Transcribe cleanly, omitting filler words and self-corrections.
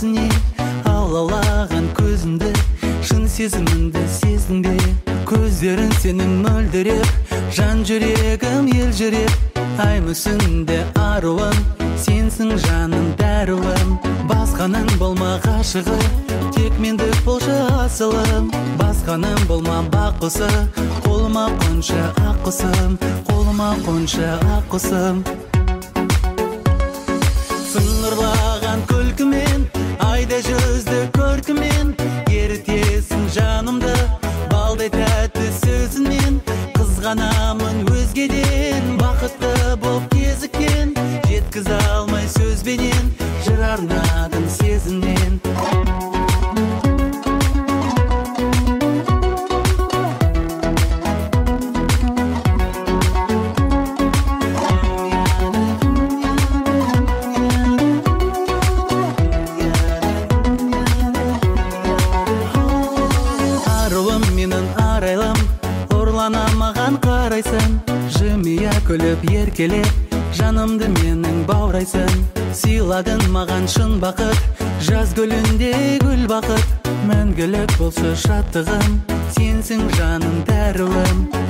өзіне, алаулаған көзіңді, шын сезіміңді сездің бе? Көздерің сенің мөлдіреп, жан жүрегім елжіреп, ай мүсінде аруым, сенсің жаным дәруім. Басқаның болма ғашығы, тек мендік болшы асылым. Басқаның болма бақұсы, қолыма қоншы ақ құсым, қолыма қоншы ақ құсым. Сыңғырлаған күлкімен, айда жүзді көркімен, ерітесің жанымды балдай тәтті сөзінен. Қызғанамын өзгеден, бақытты боп кезіккен, жеткізе алмай сөзбенен, жыр арнадым сезімнен. Аруым менің арайлым, ұрлана маған қарайсың, жымия күліп еркелеп, жанымды менің баурайсың. Сыйладың маған шын бақыт, жаз гүлінде гүл бақыт, мәңгілік болшы шаттығым, сенсің жаным дәруім.